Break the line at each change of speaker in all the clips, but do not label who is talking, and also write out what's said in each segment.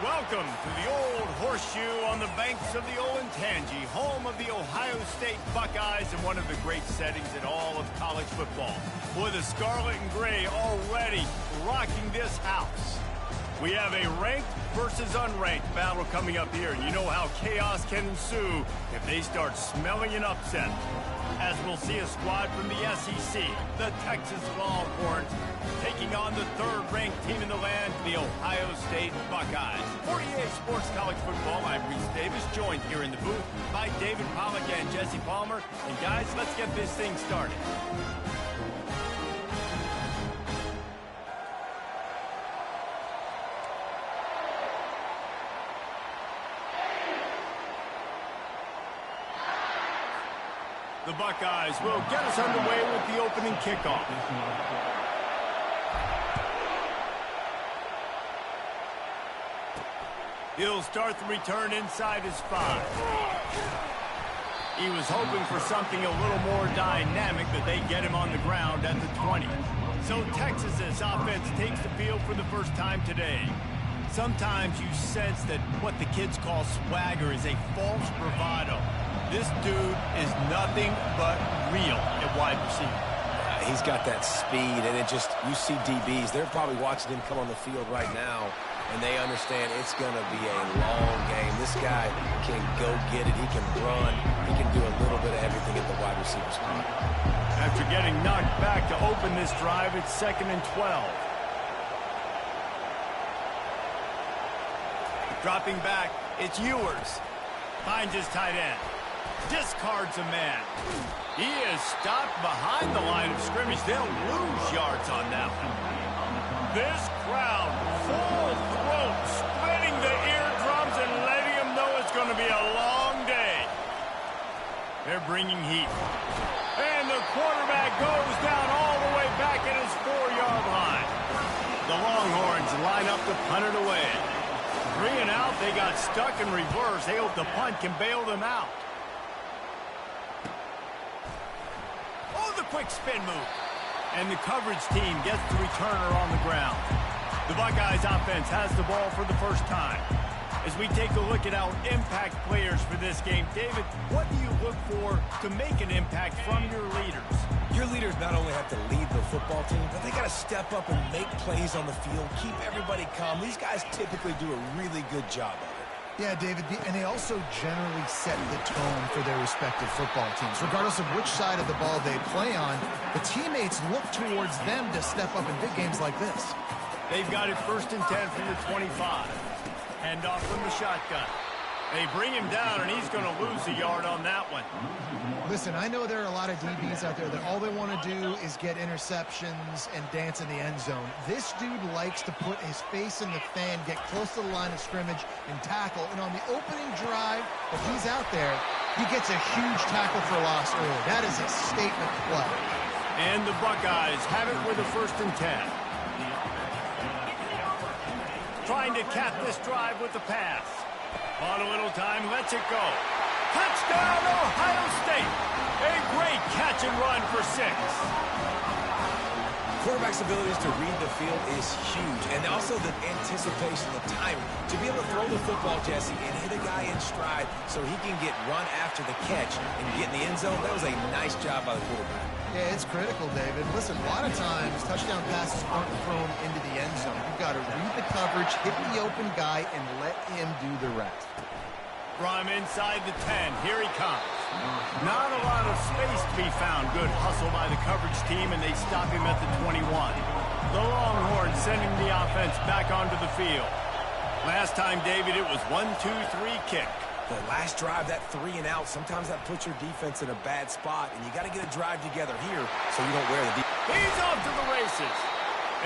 Welcome to the Old Horseshoe on the banks of the Olentangy, home of the Ohio State Buckeyes and one of the great settings in all of college football. Boy, the Scarlet and Gray already rocking this house. We have a ranked versus unranked battle coming up here, and you know how chaos can ensue if they start smelling an upset. As we'll see a squad from the SEC, the Texas Longhorns, taking on the third-ranked team in the land, the Ohio State Buckeyes. 48 Sports College Football, I'm Reese Davis, joined here in the booth by David Pollack and Jesse Palmer. And guys, let's get this thing started. The Buckeyes will get us underway with the opening kickoff. He'll start the return inside his 5. He was hoping for something a little more dynamic, but they get him on the ground at the 20. So Texas's offense takes the field for the first time today. Sometimes you sense that what the kids call swagger is a false bravado. This dude is nothing but real at wide receiver.
He's got that speed, and you see DBs, they're probably watching him come on the field right now, and they understand it's going to be a long game. This guy can go get it. He can run. He can do a little bit of everything at the wide receiver spot.
After getting knocked back to open this drive, it's 2nd and 12. Dropping back, it's Ewers. Finds his tight end. Discards a man. He is stopped behind the line of scrimmage. They'll lose yards on that one. This crowd, full throat, splitting the eardrums and letting them know it's going to be a long day. They're bringing heat. And the quarterback goes down all the way back at his 4-yard line. The Longhorns line up to punt it away. 3 and out, they got stuck in reverse. They hope the punt can bail them out. Quick spin move. And the coverage team gets the returner on the ground. The Buckeyes offense has the ball for the first time. As we take a look at our impact players for this game, David, what do you look for to make an impact from your leaders?
Your leaders not only have to lead the football team, but they got to step up and make plays on the field, keep everybody calm. These guys typically do a really good job of it.
Yeah, David, and they also generally set the tone for their respective football teams. Regardless of which side of the ball they play on, the teammates look towards them to step up in big games like this.
They've got it 1st and 10 from the 25. Hand off from the shotgun. They bring him down, and he's going to lose a yard on that one.
Listen, I know there are a lot of DBs out there that all they want to do is get interceptions and dance in the end zone. This dude likes to put his face in the fan, get close to the line of scrimmage, and tackle. And on the opening drive, if he's out there, he gets a huge tackle for loss early. That is a statement play.
And the Buckeyes have it with a 1st and 10. Trying to cap this drive with the pass. On a little time, lets it go. Touchdown, Ohio State. A great catch and run for 6.
Quarterback's abilities to read the field is huge, and also the anticipation, the timing. To be able to throw the football, Jesse, and hit a guy in stride so he can get run after the catch and get in the end zone, that was a nice job by the quarterback.
Yeah, it's critical, David. Listen, a lot of times, touchdown passes aren't thrown into the end zone. You've got to read the coverage, hit the open guy, and let him do the rest.
From inside the 10, here he comes. Not a lot of space to be found. Good hustle by the coverage team, and they stop him at the 21. The Longhorns sending the offense back onto the field. Last time, David, it was 1-2-3 kick.
The last drive, that 3 and out, sometimes that puts your defense in a bad spot, and you got to get a drive together here so you don't wear the defense.
He's off to the races.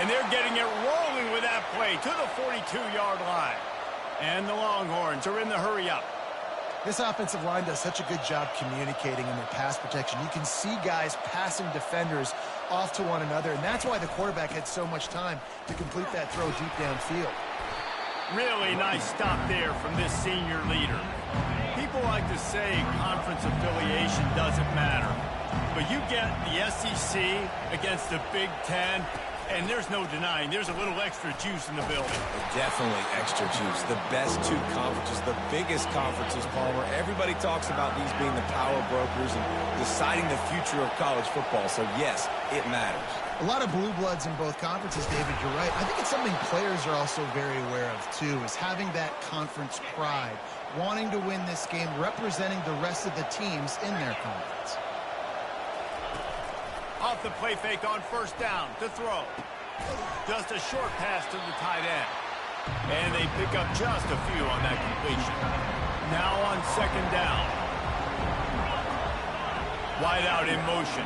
And they're getting it rolling with that play to the 42-yard line. And the Longhorns are in the hurry-up.
This offensive line does such a good job communicating in their pass protection. You can see guys passing defenders off to one another, and that's why the quarterback had so much time to complete that throw deep downfield.
Really nice stop there from this senior leader. People like to say conference affiliation doesn't matter. But you get the SEC against the Big Ten, And there's no denying there's a little extra juice in the building.
Definitely extra juice. The best two conferences, the biggest conferences, Palmer. Everybody talks about these being the power brokers and deciding the future of college football. So, yes, it matters.
A lot of blue bloods in both conferences, David, you're right. I think it's something players are also very aware of, too, is having that conference pride, wanting to win this game, representing the rest of the teams in their conference.
Off the play fake on first down to throw. Just a short pass to the tight end. And they pick up just a few on that completion. Now on second down. Wide out in motion.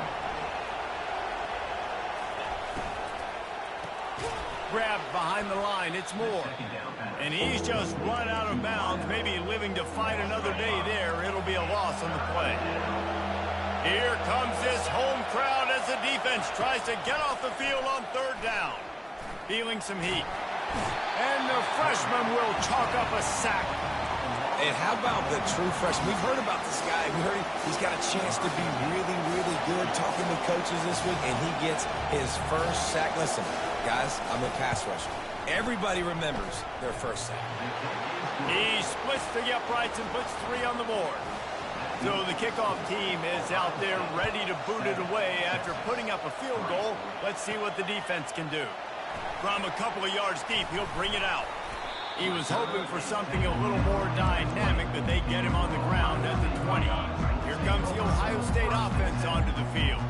Grabbed behind the line. It's Moore. And he's just run out of bounds, maybe living to fight another day there. It'll be a loss on the play. Here comes this home crowd as the defense tries to get off the field on third down. Feeling some heat. And the freshman will chalk up a sack.
And how about the true freshman? We've heard about this guy. We heard he's got a chance to be really, really good. Talking to coaches this week, and he gets his first sack. Listen, guys, I'm a pass rusher. Everybody remembers their first sack.
He splits the uprights and puts 3 on the board. So the kickoff team is out there ready to boot it away after putting up a field goal. Let's see what the defense can do. From a couple of yards deep, he'll bring it out. He was hoping for something a little more dynamic, but they get him on the ground at the 20. Here comes the Ohio State offense onto the field.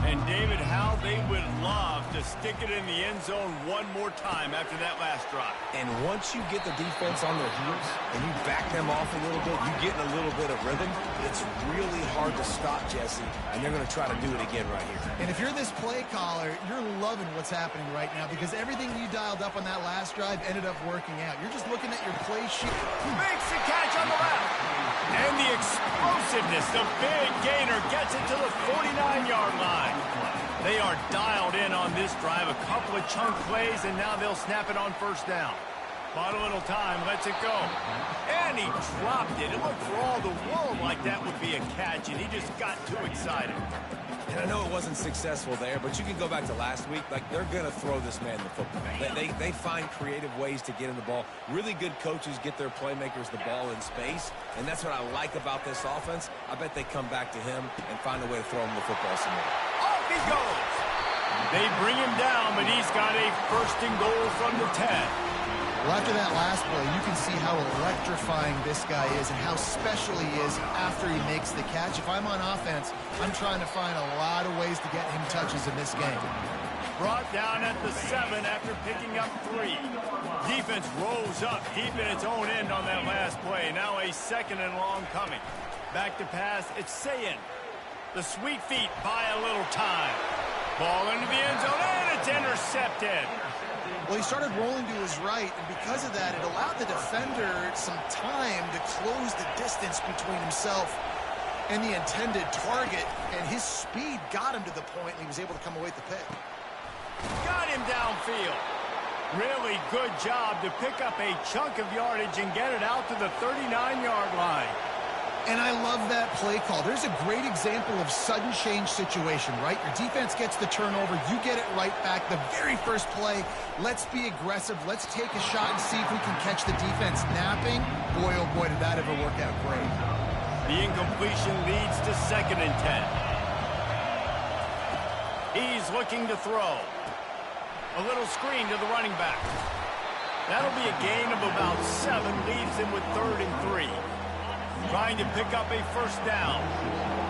And David, how they would love to stick it in the end zone one more time after that last drive.
And once you get the defense on their heels and you back them off a little bit, you get in a little bit of rhythm, it's really hard to stop, Jesse, and they're going to try to do it again right here.
And if you're this play caller, you're loving what's happening right now because everything you dialed up on that last drive ended up working out. You're just looking at your play sheet.
Makes the catch on the left. And the explosiveness, the big gainer gets it to the 49-yard line. They are dialed in on this drive, a couple of chunk plays, and now they'll snap it on first down. Bought a little time, lets it go. And he dropped it. It looked for all the world like that would be a catch, and he just got too excited.
And I know it wasn't successful there, but you can go back to last week. Like, they're going to throw this man the football. They find creative ways to get in the ball. Really good coaches get their playmakers the ball in space, and that's what I like about this offense. I bet they come back to him and find a way to throw him the football some more.
Off he goes. They bring him down, but he's got a first and goal from the 10.
Well, after that last play, you can see how electrifying this guy is and how special he is after he makes the catch. If I'm on offense, I'm trying to find a lot of ways to get him touches in this game.
Brought down at the 7 after picking up 3. Defense rolls up deep in its own end on that last play. Now a second and long coming. Back to pass, it's Sayin. The sweet feet buy a little time. Ball into the end zone, and it's intercepted.
Well, he started rolling to his right, and because of that, it allowed the defender some time to close the distance between himself and the intended target, and his speed got him to the point, and he was able to come away with the pick.
Got him downfield. Really good job to pick up a chunk of yardage and get it out to the 39-yard line.
And I love that play call. There's a great example of sudden change situation, right? Your defense gets the turnover. You get it right back. The very first play, let's be aggressive. Let's take a shot and see if we can catch the defense napping. Boy, oh boy, did that ever work out great.
The incompletion leads to 2nd and 10. He's looking to throw. A little screen to the running back. That'll be a gain of about 7. Leaves him with 3rd and 3. Trying to pick up a first down.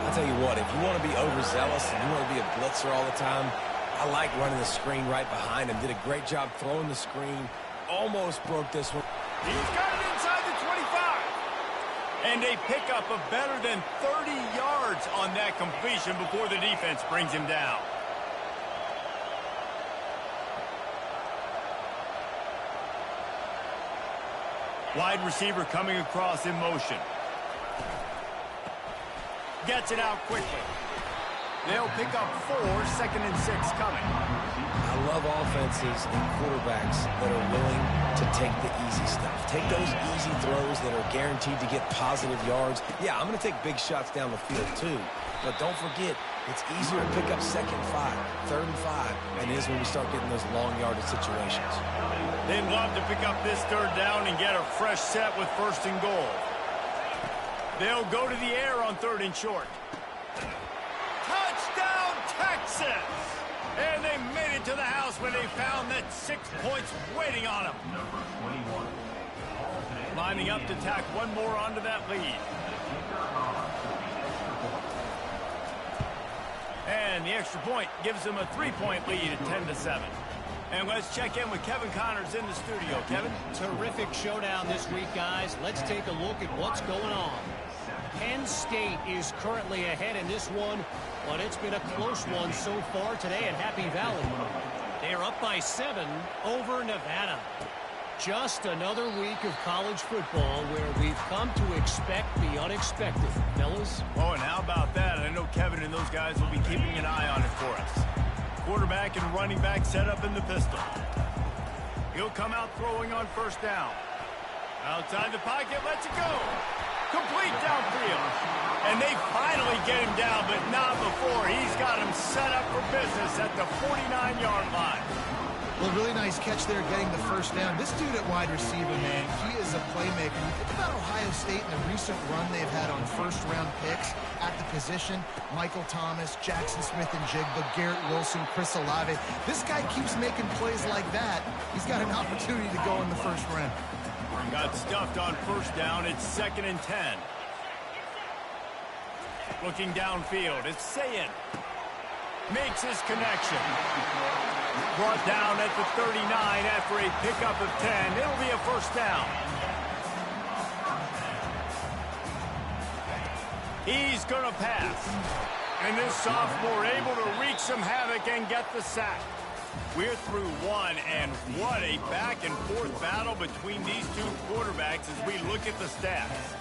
I'll tell you what, if you want to be overzealous and you want to be a blitzer all the time, I like running the screen right behind him. Did a great job throwing the screen. Almost broke this one.
He's got it inside the 25. And a pickup of better than 30 yards on that completion before the defense brings him down. Wide receiver coming across in motion. Gets it out quickly. They'll pick up 4, 2nd and 6 coming.
I love offenses and quarterbacks that are willing to take the easy stuff. Take those easy throws that are guaranteed to get positive yards. Yeah, I'm going to take big shots down the field too, But don't forget, it's easier to pick up 2nd and 5, 3rd and 5, and it is when we start getting those long yardage situations.
They'd love to pick up this 3rd down and get a fresh set with 1st and goal. They'll go to the air on 3rd and short. Touchdown, Texas! And they made it to the house when they found that 6 points waiting on them. Lining up to tack one more onto that lead. And the extra point gives them a 3-point lead at 10-7. And let's check in with Kevin Connors in the studio. Kevin?
Terrific showdown this week, guys. Let's take a look at what's going on. Penn State is currently ahead in this one, but it's been a close one so far today at Happy Valley. They are up by 7 over Nevada. Just another week of college football where we've come to expect the unexpected. Fellas?
Oh, and how about that? I know Kevin and those guys will be keeping an eye on it for us. Quarterback and running back set up in the pistol. He'll come out throwing on 1st down. Outside the pocket, lets it go. Complete downfield. And they finally get him down, but not before. He's got him set up for business at the 49-yard line.
Well, really nice catch there getting the 1st down. This dude at wide receiver, man, he is a playmaker. You think about Ohio State and the recent run they've had on 1st-round picks at the position. Michael Thomas, Jackson Smith and Jigba, Garrett Wilson, Chris Olave. This guy keeps making plays like that. He's got an opportunity to go in the 1st round.
Got stuffed on 1st down. It's 2nd and 10. Looking downfield. It's Sayin. Makes his connection. Brought down at the 39 after a pickup of 10. It'll be a 1st down. He's going to pass. And this sophomore able to wreak some havoc and get the sack. We're through one, and what a back-and-forth battle between these two quarterbacks as we look at the stats.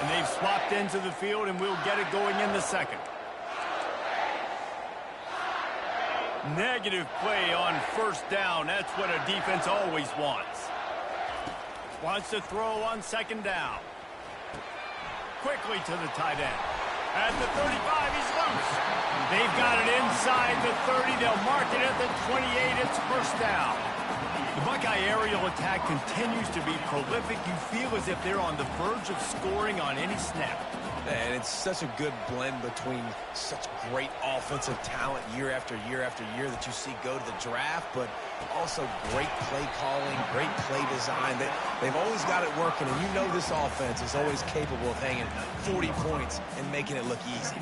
And they've swapped into the field, and we'll get it going in the 2nd. Negative play on 1st down. That's what a defense always wants. Wants to throw on 2nd down. Quickly to the tight end. At the 35, he's loose. They've got it inside the 30. They'll mark it at the 28. It's 1st down. The Buckeye aerial attack continues to be prolific. You feel as if they're on the verge of scoring on any snap.
And it's such a good blend between such great offensive talent year after year after year that you see go to the draft, but also great play calling, great play design. They've always got it working, and you know this offense is always capable of hanging 40 points and making it look easy.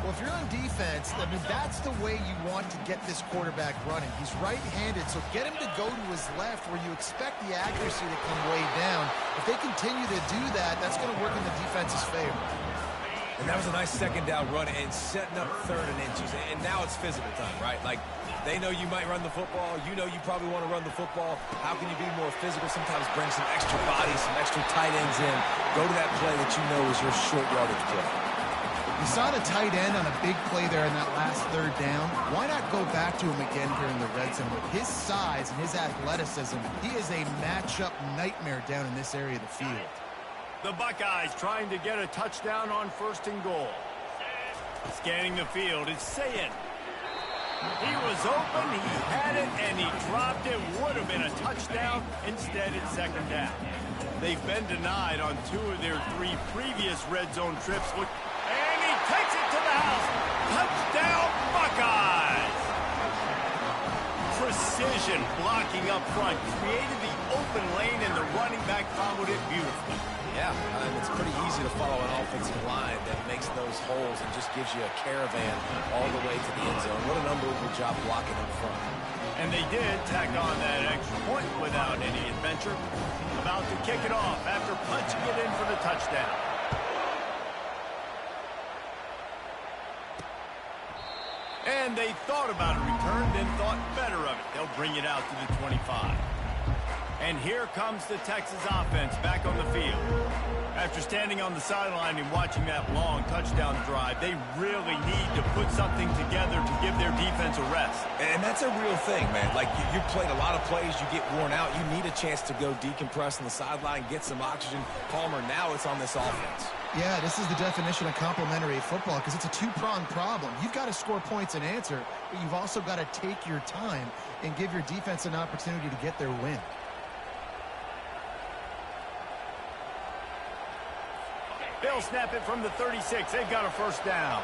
Well, if you're on defense, I mean, that's the way you want to get this quarterback running. He's right-handed, so get him to go to his left where you expect the accuracy to come way down. If they continue to do that, that's going to work in the defense's favor.
And that was a nice 2nd down run and setting up 3rd and inches. And now it's physical time, right? Like, they know you might run the football. You know you probably want to run the football. How can you be more physical? Sometimes bring some extra bodies, some extra tight ends in. Go to that play that you know is your short yardage play.
You saw the tight end on a big play there in that last 3rd down. Why not go back to him again here in the red zone? With his size and his athleticism, he is a matchup nightmare down in this area of the field.
The Buckeyes trying to get a touchdown on 1st and goal. Scanning the field, it's Sayin. He was open, he had it, and he dropped it. Would have been a touchdown. Instead, it's 2nd down. They've been denied on 2 of their 3 previous red zone trips. And he takes it to the house. Touchdown, Buckeyes! Precision blocking up front. Created the open lane, and the running back followed it beautifully.
Yeah, it's pretty easy to follow an offensive line that makes those holes and just gives you a caravan all the way to the end zone. What an unbelievable job blocking up front.
And they did tack on that extra point without any adventure. About to kick it off after punching it in for the touchdown. And they thought about a return, then thought better of it. They'll bring it out to the 25. And here comes the Texas offense back on the field. After standing on the sideline and watching that long touchdown drive, they really need to put something together to give their defense a rest.
And that's a real thing, man. Like, you played a lot of plays, you get worn out, you need a chance to go decompress on the sideline, get some oxygen. Palmer, now it's on this offense.
Yeah, this is the definition of complementary football because it's a two-pronged problem. You've got to score points and answer, but you've also got to take your time and give your defense an opportunity to get their win.
They'll snap it from the 36. They've got a first down.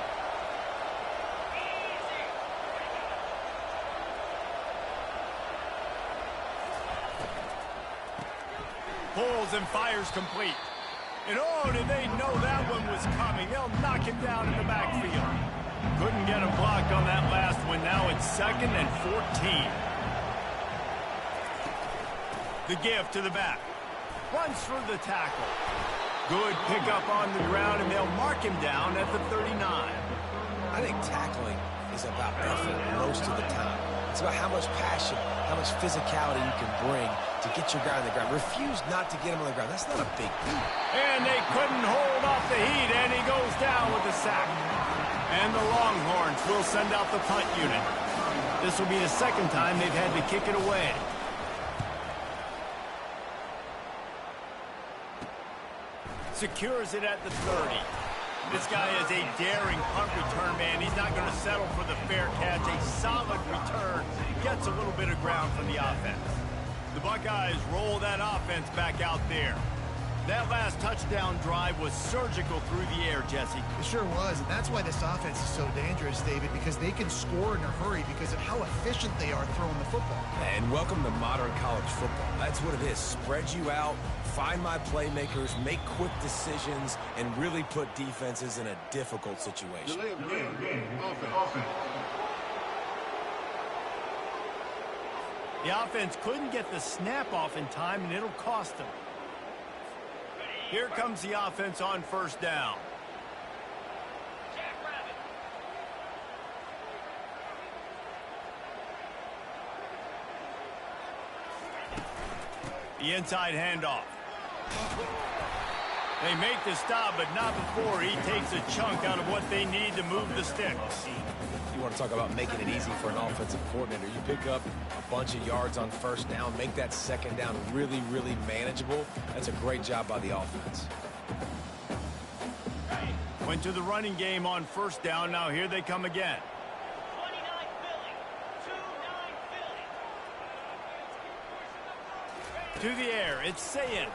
Pulls and fires complete. And oh, did they know that one was coming. They'll knock him down in the backfield. Couldn't get him blocked on that last one. Now it's 2nd and 14. The give to the back. Runs for the tackle. Good pickup on the ground, and they'll mark him down at the 39.
I think tackling is about effort most of the time. It's about how much passion, how much physicality you can bring to get your guy on the ground. Refuse not to get him on the ground. That's not a big deal.
And they couldn't hold off the heat, and he goes down with a sack. And the Longhorns will send out the punt unit. This will be the second time they've had to kick it away. Secures it at the 30. This guy is a daring punt return man. He's not going to settle for the fair catch. A solid return. Gets a little bit of ground from the offense. The Buckeyes roll that offense back out there. That last touchdown drive was surgical through the air, Jesse.
It sure was, and that's why this offense is so dangerous, David, because they can score in a hurry because of how efficient they are throwing the football.
And welcome to modern college football. That's what it is. Spread you out, find my playmakers, make quick decisions, and really put defenses in a difficult situation.
The offense couldn't get the snap off in time, and it'll cost them. Here comes the offense on first down. The inside handoff. They make the stop, but not before he takes a chunk out of what they need to move the sticks.
You want to talk about making it easy for an offensive coordinator. You pick up a bunch of yards on first down, make that second down really, really manageable. That's a great job by the offense.
Went to the running game on first down. Now here they come again.
29 Philly.
To the air, it's Sayin.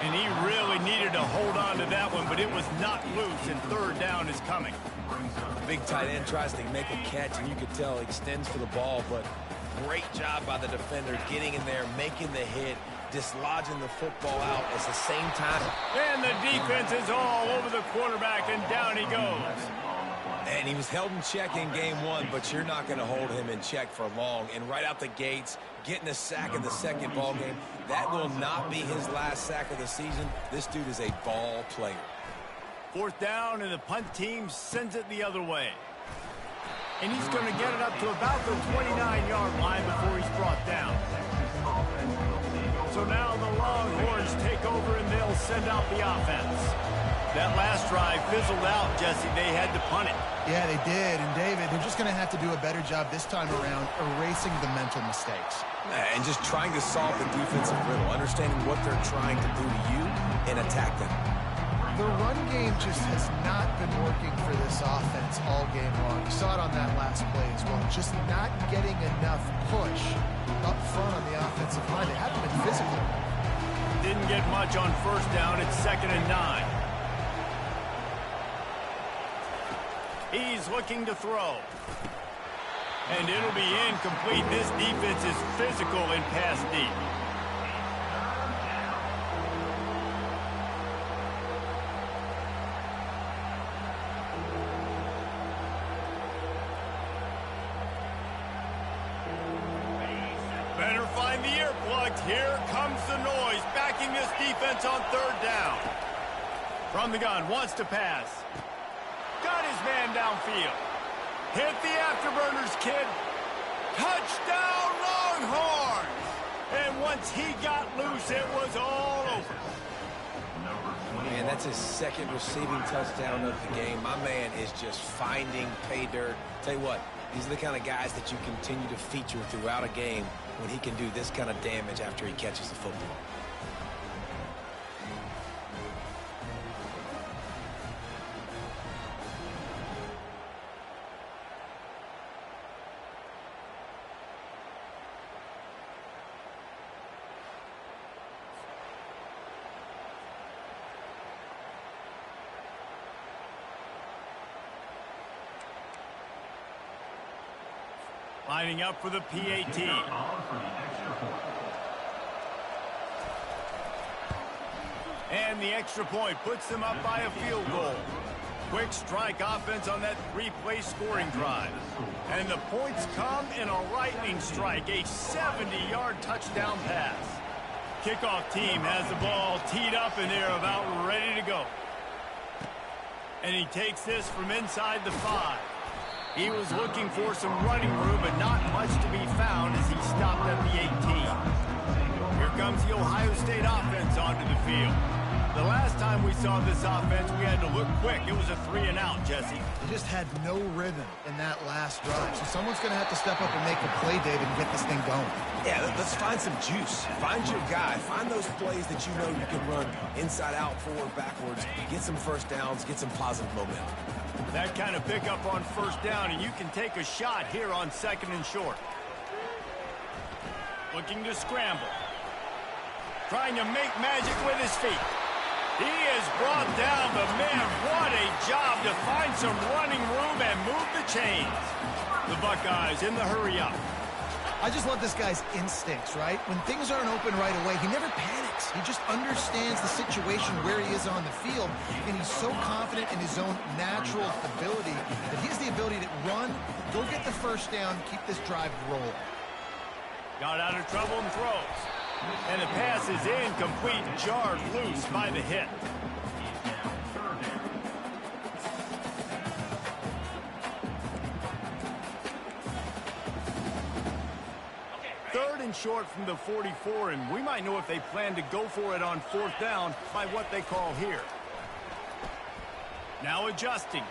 And he really needed to hold on to that one, but it was not loose, and third down is coming.
Big tight end tries to make a catch, and you could tell he extends for the ball, but great job by the defender getting in there, making the hit, dislodging the football out at the same time.
And the defense is all over the quarterback, and down he goes.
And he was held in check in game one, but you're not going to hold him in check for long. And right out the gates, getting a sack in the second ball game, that will not be his last sack of the season. This dude is a ball player.
Fourth down, and the punt team sends it the other way. And he's going to get it up to about the 29-yard line before he's brought down. So now the Longhorns take over, and they'll send out the offense. That last drive fizzled out, Jesse. They had to punt it.
Yeah, they did. And, David, they're just going to have to do a better job this time around erasing the mental mistakes.
And just trying to solve the defensive riddle, understanding what they're trying to do to you and attack them.
The run game just has not been working for this offense all game long. You saw it on that last play as well. Just not getting enough push up front on the offensive line. They haven't been physical.
Didn't get much on first down. It's 2nd and 9. He's looking to throw. And it'll be incomplete. This defense is physical and pass deep. Better find the earplugs. Here comes the noise, backing this defense on third down. From the gun, wants to pass. Got his man downfield. Hit the afterburners, kid. Touchdown, Longhorns! And once he got loose, it was all over.
Man, that's his second receiving touchdown of the game. My man is just finding pay dirt. Tell you what, these are the kind of guys that you continue to feature throughout a game when he can do this kind of damage after he catches the football.
Lining up for the PAT. And the extra point puts them up by a field goal. Quick strike offense on that three-play scoring drive. And the points come in a lightning strike, a 70-yard touchdown pass. Kickoff team has the ball teed up and they're about ready to go. And he takes this from inside the 5. He was looking for some running room, but not much to be found as he stopped at the 18. Here comes the Ohio State offense onto the field. The last time we saw this offense, we had to look quick. It was a 3-and-out, Jesse.
They just had no rhythm in that last drive. So someone's going to have to step up and make a play, David, and get this thing going.
Yeah, let's find some juice. Find your guy. Find those plays that you know you can run inside out, forward, backwards. Get some first downs. Get some positive momentum.
That kind of pickup on first down, and you can take a shot here on 2nd and short. Looking to scramble. Trying to make magic with his feet. He is brought down, but man, what a job to find some running room and move the chains. The Buckeyes in the hurry up.
I just love this guy's instincts, right? When things aren't open right away, he never panics. He just understands the situation where he is on the field, and he's so confident in his own natural ability that he has the ability to run, go get the first down, keep this drive rolling.
Got out of trouble and throws. And the pass is incomplete, jarred loose by the hit. Third and short from the 44, and we might know if they plan to go for it on 4th down by what they call here. Now adjusting.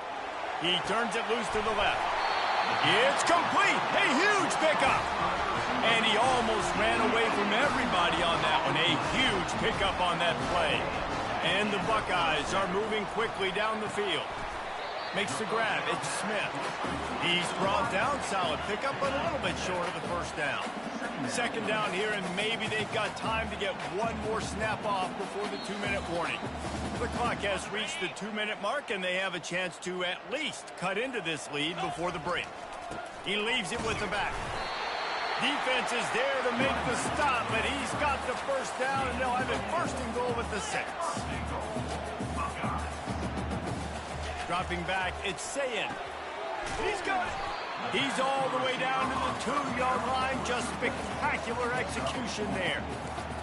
He turns it loose to the left. It's complete. A huge pickup. And he almost ran away from everybody on that one. A huge pickup on that play. And the Buckeyes are moving quickly down the field. Makes the grab. It's Smith. He's brought down. Solid pickup, but a little bit short of the first down. 2nd down here, and maybe they've got time to get one more snap off before the 2-minute warning. The clock has reached the 2-minute mark, and they have a chance to at least cut into this lead before the break. He leaves it with the back. Defense is there to make the stop, but he's got the first down, and they'll have it 1st and goal with the 6. Dropping back, it's Sayin. He's got it. He's all the way down to the 2-yard line. Just spectacular execution there.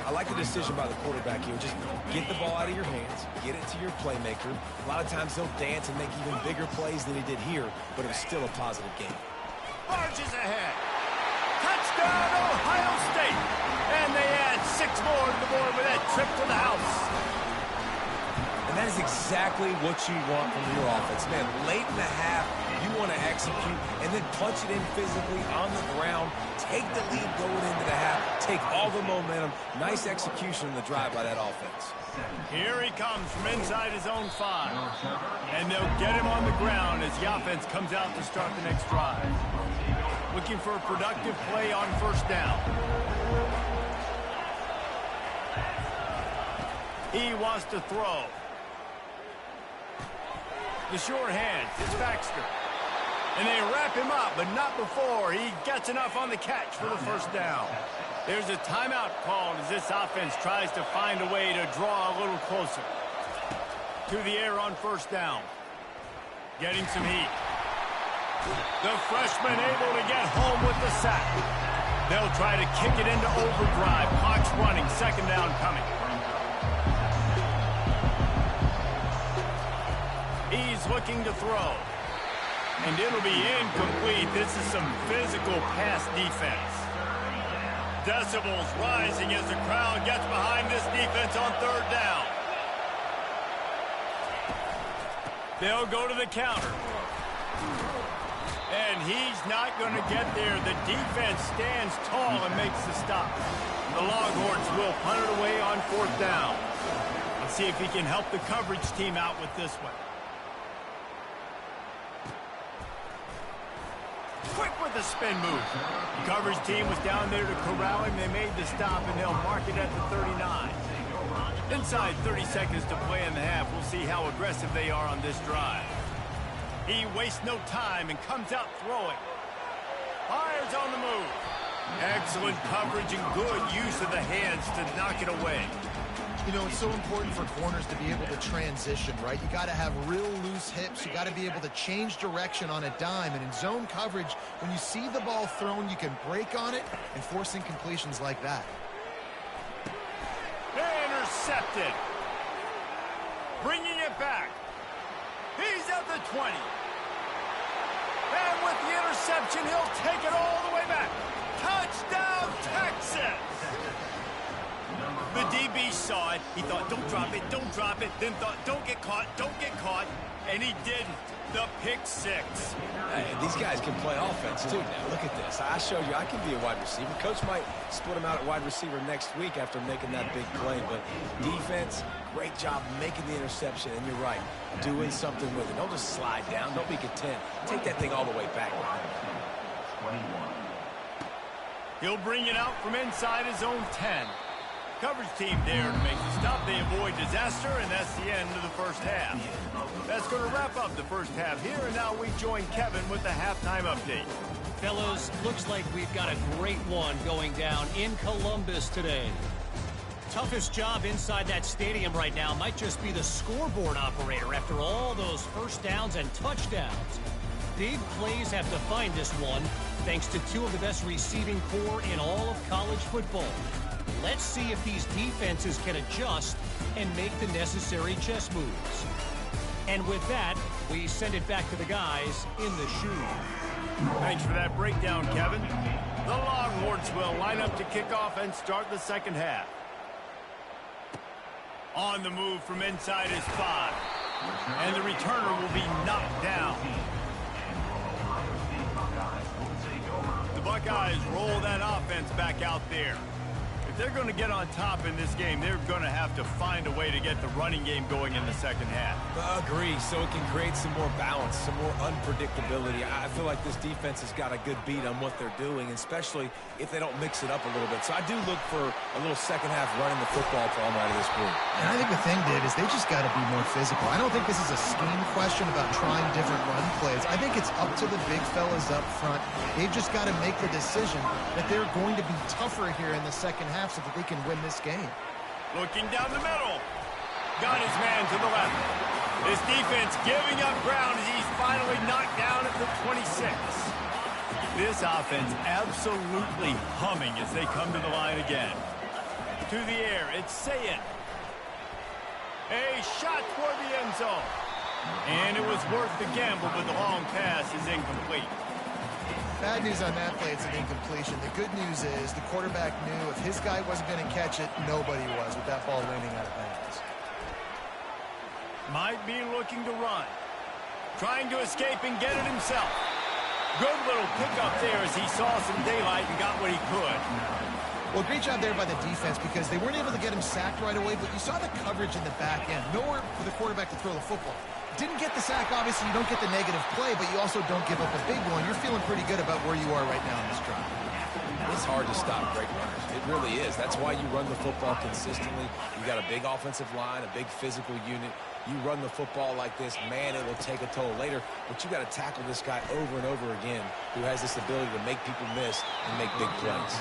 I like the decision by the quarterback here. Just get the ball out of your hands, get it to your playmaker. A lot of times he'll dance and make even bigger plays than he did here, but it was still a positive game.
Marches ahead. Touchdown, Ohio State. And they add 6 more to the board with that trip to the house.
And that is exactly what you want from your offense. Man, late in the half, you want to execute and then punch it in physically on the ground. Take the lead going into the half. Take all the momentum. Nice execution in the drive by that offense.
Here he comes from inside his own 5. And they'll get him on the ground as the offense comes out to start the next drive. Looking for a productive play on 1st down. He wants to throw. The sure hand. It's Baxter. And they wrap him up, but not before he gets enough on the catch for the 1st down. There's a timeout called as this offense tries to find a way to draw a little closer. To the air on 1st down. Getting some heat. The freshman able to get home with the sack. They'll try to kick it into overdrive. Clock's running. 2nd down coming. He's looking to throw. And it'll be incomplete. This is some physical pass defense. decibels rising as the crowd gets behind this defense on third down. They'll go to the counter. And he's not going to get there. The defense stands tall and makes the stop. The Longhorns will punt it away on fourth down. Let's see if he can help the coverage team out with this one. Quick with the spin move. The coverage team was down there to corral him. They made the stop, and they'll mark it at the 39. Inside 30 seconds to play in the half. We'll see how aggressive they are on this drive. He wastes no time and comes out throwing. Fires on the move. Excellent coverage and good use of the hands to knock it away.
You know, it's so important for corners to be able to transition, right? You got to have real loose hips. You got to be able to change direction on a dime. And in zone coverage, when you see the ball thrown, you can break on it and force incompletions like that.
Intercepted. Bringing it back. He's at the 20. And with the interception, he'll take it all the way back. Touchdown, Texas! The DB saw it. He thought, don't drop it, don't drop it. Then thought, don't get caught, don't get caught. And he didn't. The pick six.
Hey, these guys can play offense, too, now. Look at this. I showed you I can be a wide receiver. Coach might split him out at wide receiver next week after making that big play. But defense, great job making the interception. And you're right, doing something with it. Don't just slide down. Don't be content. Take that thing all the way back.
He'll bring it out from inside his own 10. Coverage team there to make the stop. They avoid disaster, and that's the end of the first half. That's going to wrap up the first half here, and now we join Kevin with the halftime update.
Fellas, looks like we've got a great one going down in Columbus today. Toughest job inside that stadium right now might just be the scoreboard operator after all those first downs and touchdowns. Big plays have defined this one, thanks to two of the best receiving corps in all of college football. Let's see if these defenses can adjust and make the necessary chess moves. And with that, we send it back to the guys in the shoe.
Thanks for that breakdown, Kevin. The Longhorns will line up to kick off and start the second half. On the move from inside his 5. And the returner will be knocked down. The Buckeyes roll that offense back out there. If they're going to get on top in this game, they're going to have to find a way to get the running game going in the second half.
Agree, so it can create some more balance, some more unpredictability. I feel like this defense has got a good beat on what they're doing, especially if they don't mix it up a little bit. So I do look for a little second half running the football from out of this group.
And I think the thing, Dave, is they just got to be more physical. I don't think this is a scheme question about trying different run plays. I think it's up to the big fellas up front. They've just got to make the decision that they're going to be tougher here in the second half so that they can win this game.
Looking down the middle. Got his man to the left. This defense giving up ground as he's finally knocked down at the 26. This offense absolutely humming as they come to the line again. To the air, it's Sayed. A shot toward the end zone. And it was worth the gamble, but the long pass is incomplete.
Bad news on that play, it's an incompletion. The good news is the quarterback knew if his guy wasn't going to catch it, nobody was with that ball landing out of bounds.
Might be looking to run. Trying to escape and get it himself. Good little pickup there as he saw some daylight and got what he could.
Well, great job there by the defense because they weren't able to get him sacked right away, but you saw the coverage in the back end. Nowhere for the quarterback to throw the football. Didn't get the sack, obviously. You don't get the negative play, but you also don't give up a big one. You're feeling pretty good about where you are right now in this drive.
It's hard to stop great runners. It really is. That's why you run the football consistently. You got a big offensive line, a big physical unit. You run the football like this, man, it will take a toll later. But you got to tackle this guy over and over again who has this ability to make people miss and make big plays.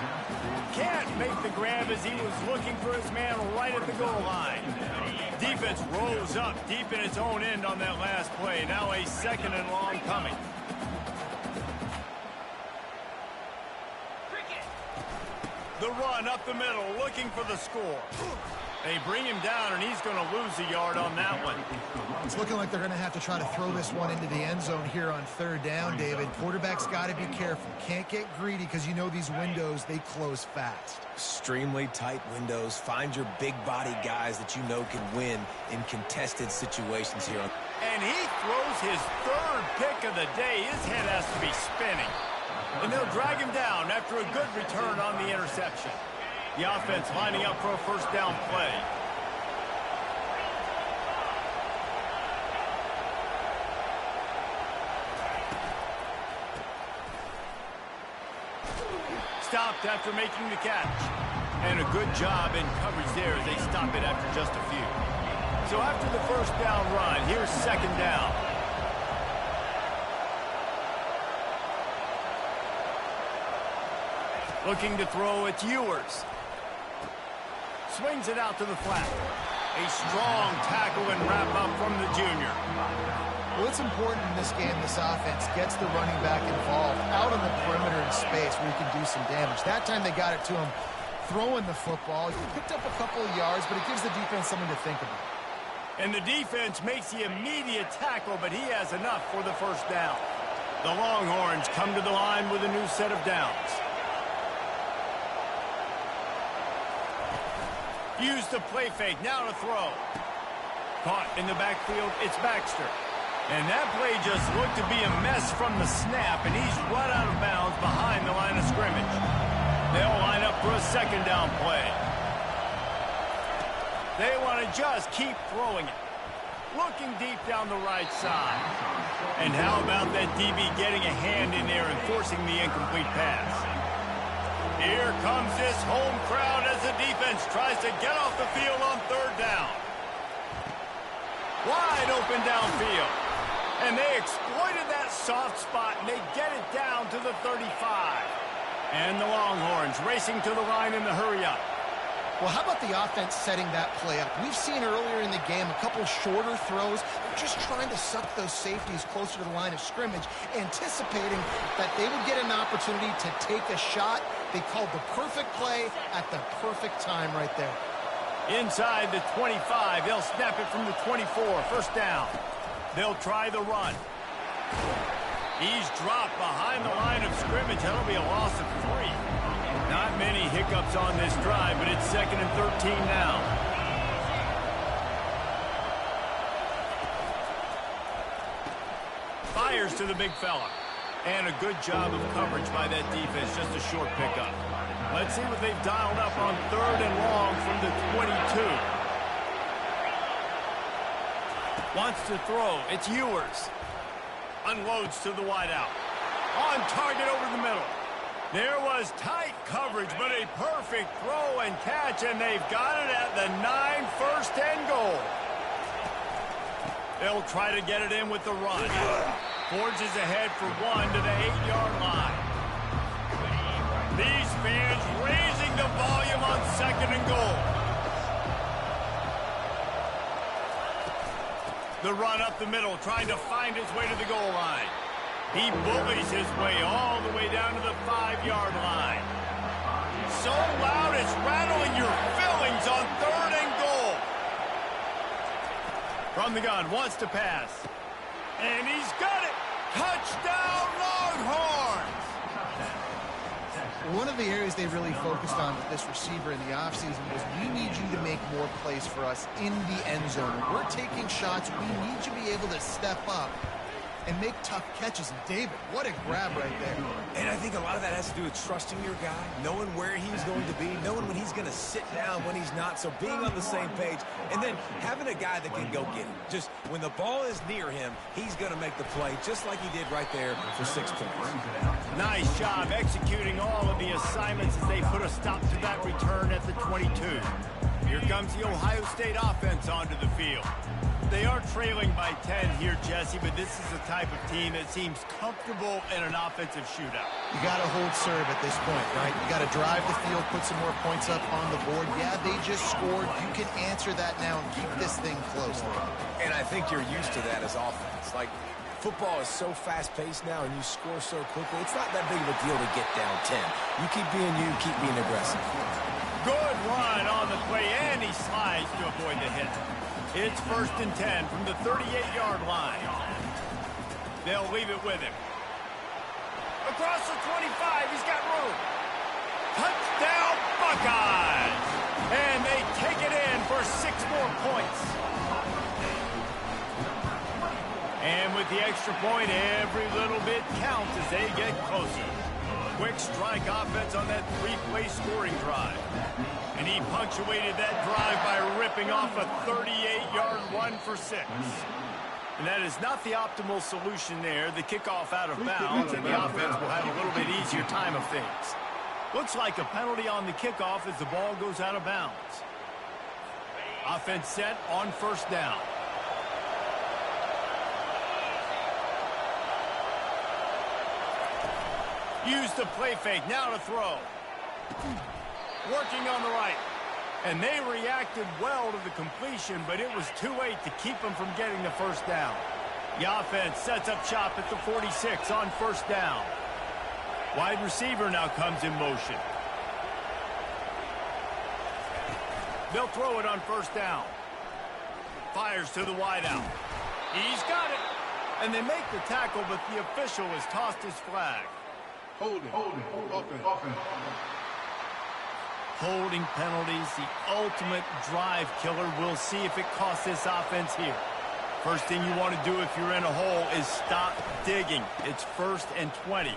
Can't make the grab as he was looking for his man right at the goal line. Defense rose up deep in its own end on that last play. Now a second and long coming. The run up the middle, looking for the score. They bring him down, and he's going to lose a yard on that one.
It's looking like they're going to have to try to throw this one into the end zone here on third down, David. Quarterback's got to be careful. Can't get greedy because you know these windows, they close fast.
Extremely tight windows. Find your big body guys that you know can win in contested situations here.
And he throws his third pick of the day. His head has to be spinning. And they'll drag him down after a good return on the interception. The offense lining up for a first down play. Stopped after making the catch. And a good job in coverage there as they stop it after just a few. So after the first down run, here's second down. Looking to throw, it's Ewers. Swings it out to the flat. A strong tackle and wrap up from the junior.
Well, it's important in this game, this offense gets the running back involved out on the perimeter in space where he can do some damage. That time they got it to him throwing the football. He picked up a couple of yards, but it gives the defense something to think about.
And the defense makes the immediate tackle, but he has enough for the first down. The Longhorns come to the line with a new set of downs. Use the play fake, now to throw. Caught in the backfield, it's Baxter. And that play just looked to be a mess from the snap, and he's run out of bounds behind the line of scrimmage. They'll line up for a second down play. They want to just keep throwing it. Looking deep down the right side. And how about that DB getting a hand in there and forcing the incomplete pass? Here comes this home crowd as the defense tries to get off the field on third down. Wide open downfield. And they exploited that soft spot, and they get it down to the 35. And the Longhorns racing to the line in the hurry-up.
Well, how about the offense setting that play up? We've seen earlier in the game a couple shorter throws. They're just trying to suck those safeties closer to the line of scrimmage, anticipating that they would get an opportunity to take a shot. They called the perfect play at the perfect time right there.
Inside the 25, they'll snap it from the 24, first down. They'll try the run. He's dropped behind the line of scrimmage. That'll be a loss of 3. Not many hiccups on this drive, but it's second and 13 now. Fires to the big fella. And a good job of coverage by that defense. Just a short pickup. Let's see what they've dialed up on third and long from the 22. Wants to throw. It's Ewers. Unloads to the wideout. On target over the middle. There was tight coverage, but a perfect throw and catch, and they've got it at the 9, first and goal. They'll try to get it in with the run. Forges ahead for 1 to the 8-yard line. These fans raising the volume on second and goal. The run up the middle, trying to find his way to the goal line. He bullies his way all the way down to the 5-yard line. So loud it's rattling your fillings on third and goal. From the gun, wants to pass. And he's got it. Touchdown, Longhorns!
One of the areas they really focused on with this receiver in the offseason was we need you to make more plays for us in the end zone. When we're taking shots, we need you to be able to step up and make tough catches. And David, what a grab right there.
And I think a lot of that has to do with trusting your guy, knowing where he's going to be, knowing when he's going to sit down, when he's not, so being on the same page, and then having a guy that can go get him. Just when the ball is near him, he's going to make the play, just like he did right there for 6 points.
Nice job executing all of the assignments as they put a stop to that return at the 22. Here comes the Ohio State offense onto the field. They are trailing by 10 here, Jesse, but this is the type of team that seems comfortable in an offensive shootout.
You got to hold serve at this point, right? You got to drive the field, put some more points up on the board. Yeah, they just scored. You can answer that now and keep this thing close.
And I think you're used to that as offense. Like, football is so fast-paced now and you score so quickly, it's not that big of a deal to get down 10. You keep being you, keep being aggressive.
Good run on the play, and he slides to avoid the hit. It's 1st and 10 from the 38-yard line. They'll leave it with him. Across the 25, he's got room. Touchdown, Buckeyes! And they take it in for 6 more points. And with the extra point, every little bit counts as they get closer. Quick strike offense on that 3-play scoring drive. And he punctuated that drive by ripping off a 38-yard run for 6. And that is not the optimal solution there. The kickoff out of bounds, and the offense will have a little bit easier time of things. Looks like a penalty on the kickoff as the ball goes out of bounds. Offense set on 1st down. Use the play fake, now to throw. Working on the right. And they reacted well to the completion, but it was too late to keep them from getting the 1st down. The offense sets up shop at the 46 on 1st down. Wide receiver now comes in motion. They'll throw it on 1st down. Fires to the wideout. He's got it. And they make the tackle, but the official has tossed his flag.
Holding, offense.
Holding penalties, the ultimate drive killer. We'll see if it costs this offense here. First thing you want to do if you're in a hole is stop digging. It's 1st and 20.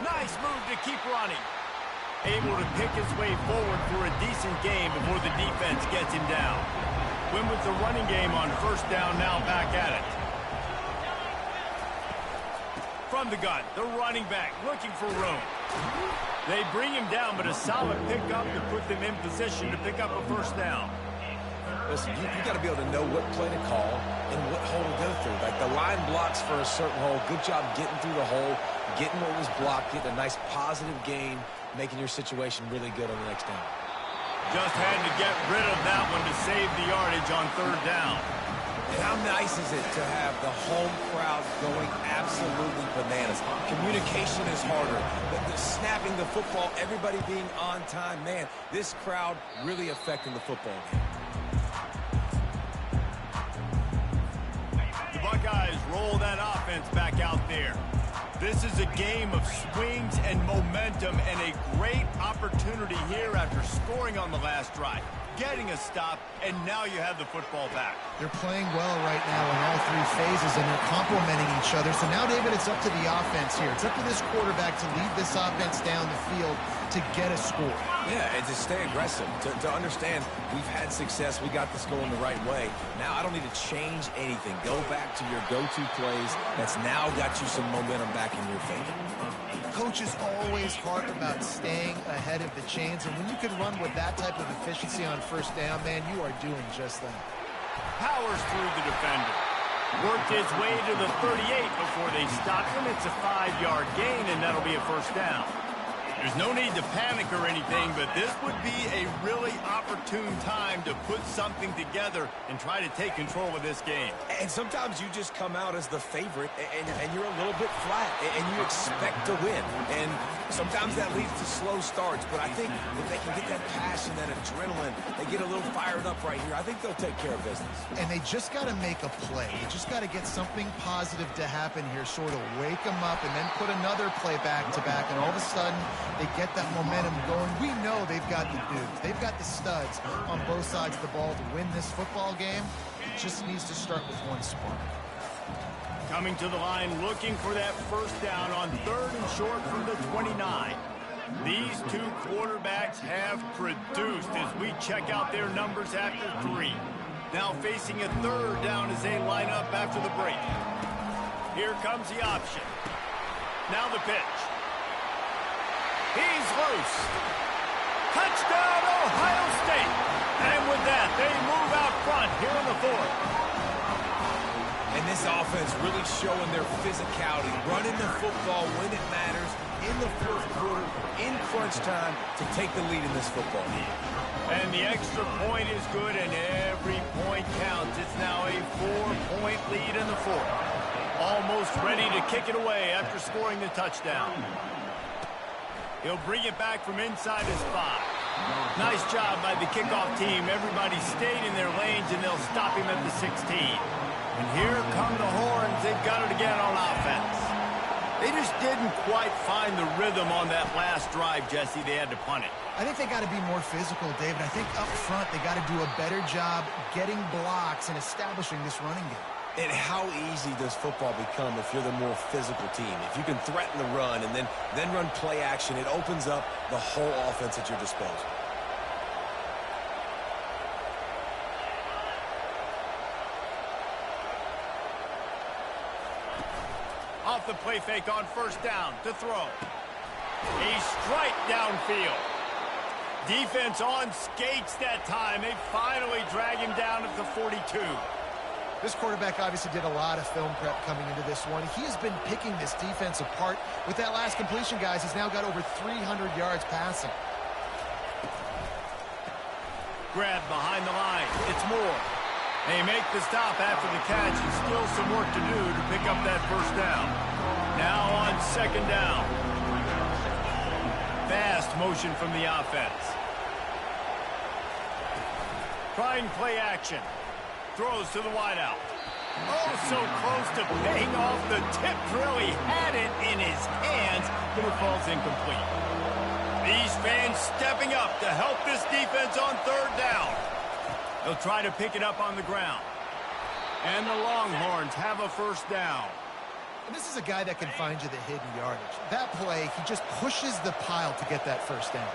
Nice move to keep running. Able to pick his way forward for a decent game before the defense gets him down. Win with the running game on 1st down, now back at it. From the gun, the running back looking for room. They bring him down, but a solid pickup to put them in position to pick up a 1st down.
Listen, you got to be able to know what play to call and what hole to go through. Like the line blocks for a certain hole. Good job getting through the hole, getting what was blocked, getting a nice positive gain, making your situation really good on the next down.
Just had to get rid of that one to save the yardage on 3rd down.
And how nice is it to have the home crowd going absolutely bananas? Communication is harder. The snapping the football, everybody being on time. Man, this crowd really affecting the football game.
The Buckeyes roll that offense back out there. This is a game of swings and momentum and a great opportunity here after scoring on the last drive. Getting a stop, and now you have the football back.
They're playing well right now in all 3 phases, and they're complementing each other. So now, David, it's up to the offense here. It's up to this quarterback to lead this offense down the field to get a score.
Yeah, and to stay aggressive, to understand we've had success, we got this going the right way. Now I don't need to change anything. Go back to your go-to plays. That's now got you some momentum back in your favor.
Coaches always harp about staying ahead of the chains, and when you can run with that type of efficiency on 1st down, man, you are doing just that.
Powers through the defender. Worked his way to the 38 before they stopped him. It's a 5-yard gain, and that'll be a 1st down. There's no need to panic or anything, but this would be a really opportune time to put something together and try to take control of this game.
And sometimes you just come out as the favorite, and you're a little bit flat, and you expect to win. And sometimes that leads to slow starts, but I think if they can get that passion, that adrenaline, they get a little fired up right here, I think they'll take care of business.
And they just got to make a play. They just got to get something positive to happen here, sort of wake them up, and then put another play back-to-back, and all of a sudden, they get that momentum going. We know they've got the dudes. They've got the studs on both sides of the ball to win this football game. It just needs to start with one spark.
Coming to the line, looking for that 1st down on 3rd and short from the 29. These 2 quarterbacks have produced as we check out their numbers after 3. Now facing a 3rd down as they line up after the break. Here comes the option. Now the pitch. He's loose. Touchdown, Ohio State. And with that, they move out front here in the 4th.
And this offense really showing their physicality, running the football when it matters, in the 4th quarter, in crunch time, to take the lead in this football game.
And the extra point is good, and every point counts. It's now a 4-point lead in the 4th. Almost ready to kick it away after scoring the touchdown. He'll bring it back from inside his 5. Nice job by the kickoff team. Everybody stayed in their lanes, and they'll stop him at the 16. And here come the horns. They've got it again on offense. They just didn't quite find the rhythm on that last drive, Jesse. They had to punt it.
I think they got to be more physical, David. I think up front they got to do a better job getting blocks and establishing this running game.
And how easy does football become if you're the more physical team? If you can threaten the run and then run play action, it opens up the whole offense at your disposal.
Off the play fake on first down to throw. A strike downfield. Defense on skates that time. They finally drag him down at the 42.
This quarterback obviously did a lot of film prep coming into this one. He has been picking this defense apart. With that last completion, guys, he's now got over 300 yards passing.
Grab behind the line. It's Moore. They make the stop after the catch, and still some work to do to pick up that first down. Now on second down. Fast motion from the offense. Trying play action. Throws to the wideout. Oh, so close to paying off the tip drill. He had it in his hands, but it falls incomplete. These fans stepping up to help this defense on third down. They'll try to pick it up on the ground. And the Longhorns have a first down.
And this is a guy that can find you the hidden yardage. That play, he just pushes the pile to get that first down.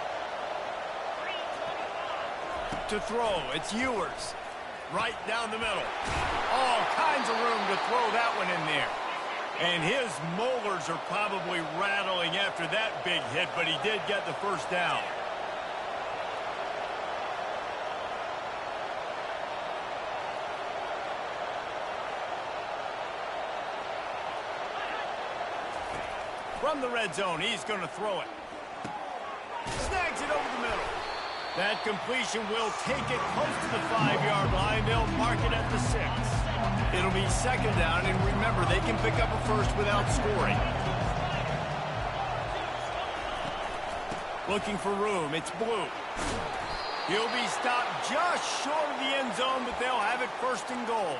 To throw, it's Ewers. Right down the middle. All kinds of room to throw that one in there. And his molars are probably rattling after that big hit, but he did get the first down. From the red zone, he's going to throw it. Snags it over the middle. That completion will take it close to the 5-yard line. They'll mark it at the 6. It'll be second down, and remember, they can pick up a first without scoring. Looking for room. It's Blue. He'll be stopped just short of the end zone, but they'll have it first and goal.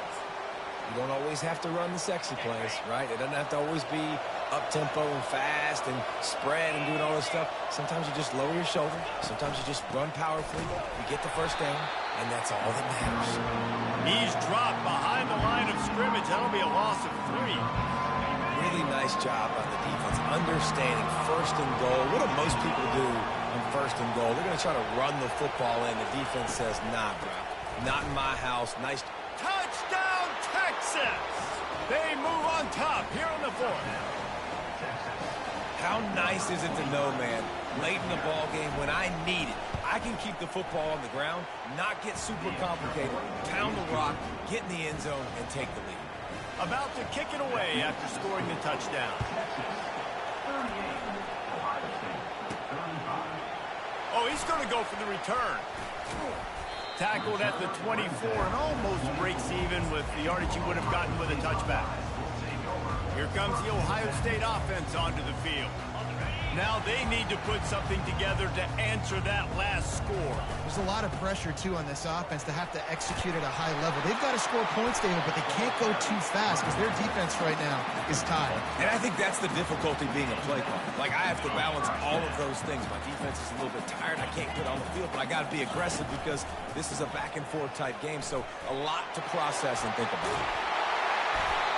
You don't always have to run the sexy plays, right? It doesn't have to always be up-tempo and fast and spread and doing all this stuff. Sometimes you just lower your shoulder. Sometimes you just run powerfully. You get the first down, and that's all that matters.
He's dropped behind the line of scrimmage. That'll be a loss of 3.
Really nice job by the defense, understanding first and goal. What do most people do on first and goal? They're going to try to run the football in. The defense says, nah, bro, not in my house. Nice.
Touchdown, Texas! They move on top here in the 4th.
How nice is it to know, man, late in the ball game when I need it, I can keep the football on the ground, not get super complicated, pound the rock, get in the end zone, and take the lead.
About to kick it away after scoring the touchdown. Oh, he's going to go for the return. Tackled at the 24 and almost breaks even with the yardage he would have gotten with a touchback. Here comes the Ohio State offense onto the field. Now they need to put something together to answer that last score.
There's a lot of pressure, too, on this offense to have to execute at a high level. They've got to score points, David, but they can't go too fast because their defense right now is tied.
And I think that's the difficulty being a play caller. Like, I have to balance all of those things. My defense is a little bit tired. I can't get on the field, but I got to be aggressive because this is a back-and-forth type game, so a lot to process and think about.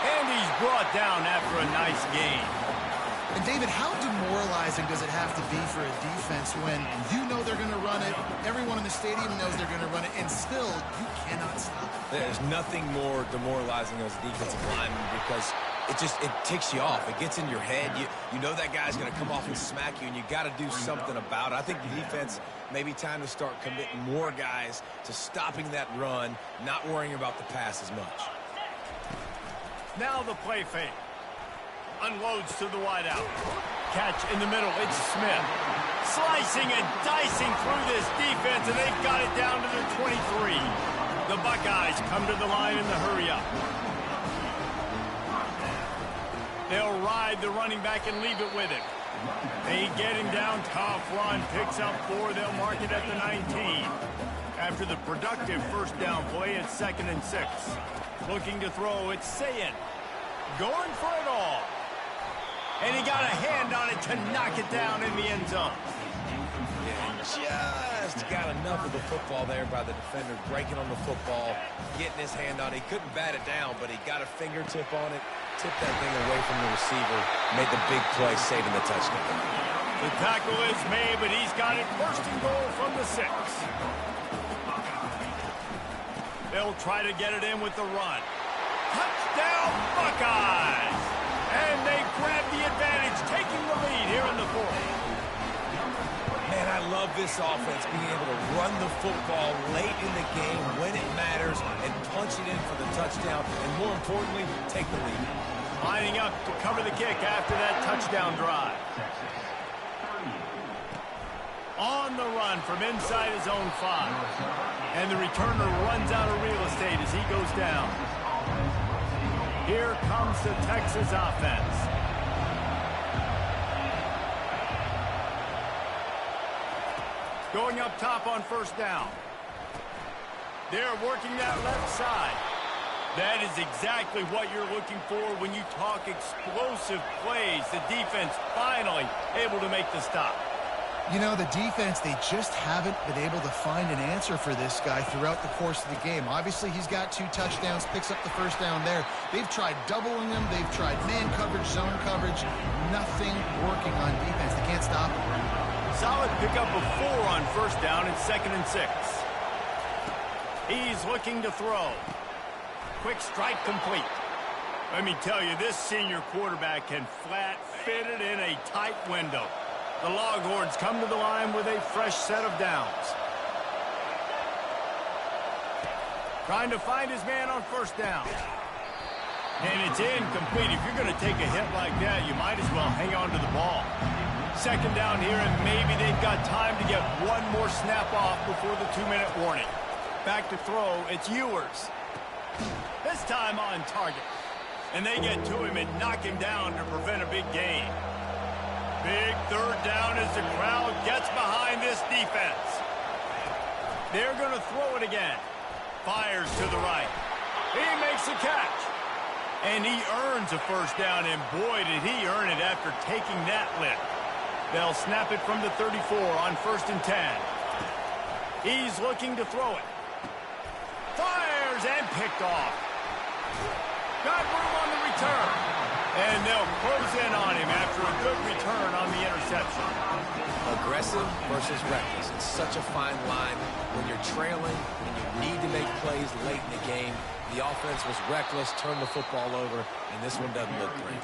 And he's brought down after a nice gain.
And, David, how demoralizing does it have to be for a defense when you know they're going to run it, everyone in the stadium knows they're going to run it, and still you cannot stop it?
There's nothing more demoralizing as a defensive lineman because it ticks you off. It gets in your head. You know that guy's going to come off and smack you, and you got to do something about it. I think the defense maybe time to start committing more guys to stopping that run, not worrying about the pass as much.
Now the play fake. Unloads to the wideout. Catch in the middle. It's Smith. Slicing and dicing through this defense, and they've got it down to the 23. The Buckeyes come to the line in the hurry-up. They'll ride the running back and leave it with him. They get him down, tough run, picks up 4. They'll mark it at the 19. After the productive first down play, it's 2nd and 6. Looking to throw, it's Sayin. Going for it all. And he got a hand on it to knock it down in the end zone.
Yeah, just got enough of the football there by the defender, breaking on the football, getting his hand on it. He couldn't bat it down, but he got a fingertip on it, tipped that thing away from the receiver, made the big play, saving the touchdown.
The tackle is made, but he's got it 1st and goal from the 6. They'll try to get it in with the run. Touchdown, Buckeyes! And they grab the advantage, taking the lead here in the 4th.
Man, I love this offense, being able to run the football late in the game when it matters and punch it in for the touchdown, and more importantly, take the lead.
Lining up to cover the kick after that touchdown drive. On the run from inside his own 5. And the returner runs out of real estate as he goes down. Here comes the Texas offense. Going up top on 1st down. They're working that left side. That is exactly what you're looking for when you talk explosive plays. The defense finally able to make the stop.
You know, the defense, they just haven't been able to find an answer for this guy throughout the course of the game. Obviously, he's got 2 touchdowns, picks up the 1st down there. They've tried doubling him. They've tried man coverage, zone coverage. Nothing working on defense. They can't stop him.
Solid pickup of 4 on 1st down and 2nd and 6. He's looking to throw. Quick strike complete. Let me tell you, this senior quarterback can flat fit it in a tight window. The Longhorns come to the line with a fresh set of downs. Trying to find his man on 1st down. And it's incomplete. If you're going to take a hit like that, you might as well hang on to the ball. 2nd down here, and maybe they've got time to get one more snap off before the 2-minute warning. Back to throw, it's Ewers. This time on target. And they get to him and knock him down to prevent a big gain. Big 3rd down as the crowd gets behind this defense. They're going to throw it again. Fires to the right. He makes the catch. And he earns a 1st down, and boy, did he earn it after taking that lift. They'll snap it from the 34 on 1st and 10. He's looking to throw it. Fires and picked off. Got room on the return. And they'll close in on him after a good return on the interception.
Aggressive versus reckless. It's such a fine line when you're trailing and you need to make plays late in the game. The offense was reckless, turned the football over, and this one doesn't look great.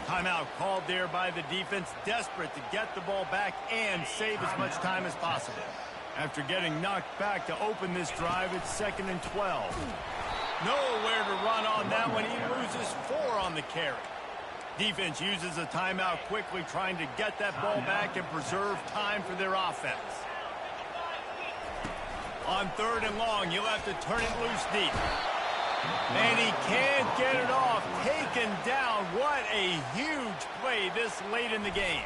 Timeout called there by the defense, desperate to get the ball back and save as much time as possible. After getting knocked back to open this drive, it's 2nd and 12. Nowhere to run on that one. He loses 4 on the carry. Defense uses a timeout quickly, trying to get that ball back and preserve time for their offense. On 3rd and long, you'll have to turn it loose deep. And he can't get it off. Taken down. What a huge play this late in the game.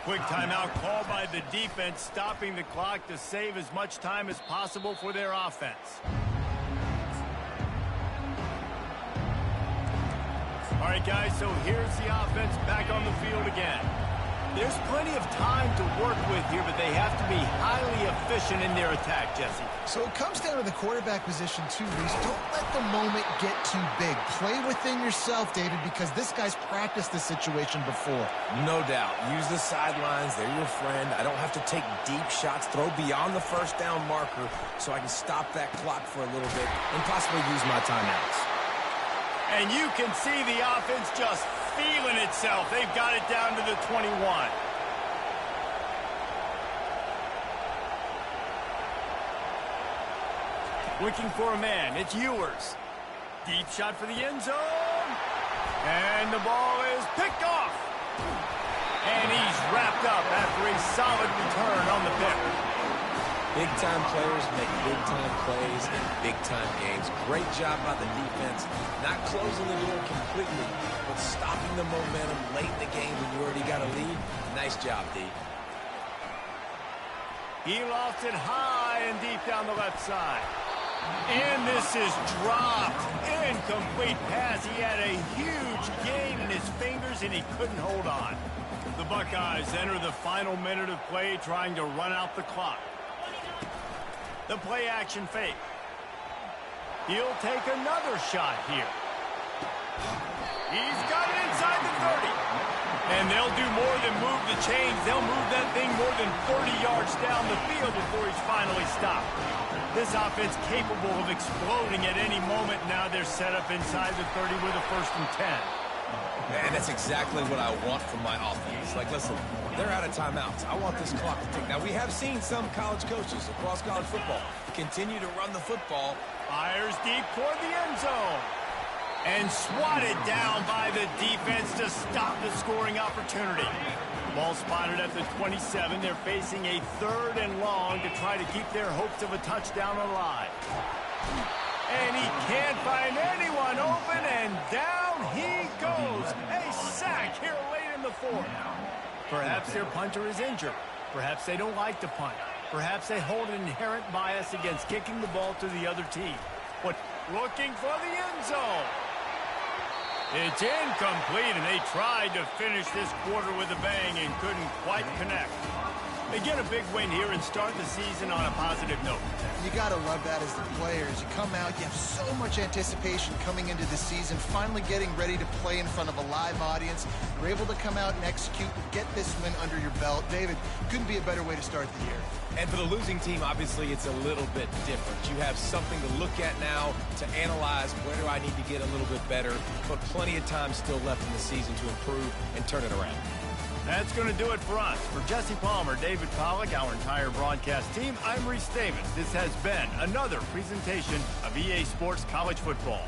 Quick timeout called by the defense, stopping the clock to save as much time as possible for their offense. All right, guys, so here's the offense back on the field again. There's plenty of time to work with here, but they have to be highly efficient in their attack, Jesse.
So it comes down to the quarterback position, too, Reese. Don't let the moment get too big. Play within yourself, David, because this guy's practiced this situation before.
No doubt. Use the sidelines. They're your friend. I don't have to take deep shots, throw beyond the 1st down marker so I can stop that clock for a little bit and possibly use my timeouts.
And you can see the offense just feeling itself. They've got it down to the 21. Looking for a man. It's Ewers. Deep shot for the end zone. And the ball is picked off. And he's wrapped up after a solid return on the pick.
Big-time players make big-time plays in big-time games. Great job by the defense, not closing the door completely, but stopping the momentum late in the game when you already got a lead. Nice job, D.
He lost it high and deep down the left side. And this is dropped. Incomplete pass. He had a huge gain in his fingers, and he couldn't hold on. The Buckeyes enter the final minute of play, trying to run out the clock. The play action fake. He'll take another shot here. He's got it inside the 30. And they'll do more than move the chains. They'll move that thing more than 30 yards down the field before he's finally stopped. This offense capable of exploding at any moment. Now they're set up inside the 30 with a 1st and 10.
Man, that's exactly what I want from my offense. Like, listen, they're out of timeouts. I want this clock to tick. Now, we have seen some college coaches across college football continue to run the football.
Fires deep toward the end zone. And swatted down by the defense to stop the scoring opportunity. Ball spotted at the 27. They're facing a 3rd and long to try to keep their hopes of a touchdown alive. And he can't find anyone open, and down he goes. A sack here late in the 4th. Perhaps their punter is injured. Perhaps they don't like to punt. Perhaps they hold an inherent bias against kicking the ball to the other team. But looking for the end zone. It's incomplete, and they tried to finish this quarter with a bang and couldn't quite connect. They get a big win here and start the season on a positive note.
You got to love that as the players. You come out, you have so much anticipation coming into the season, finally getting ready to play in front of a live audience. You're able to come out and execute, get this win under your belt. David, couldn't be a better way to start the year.
And for the losing team, obviously, it's a little bit different. You have something to look at now to analyze where do I need to get a little bit better, but plenty of time still left in the season to improve and turn it around.
That's going to do it for us. For Jesse Palmer, David Pollack, our entire broadcast team, I'm Reese Davis. This has been another presentation of EA Sports College Football.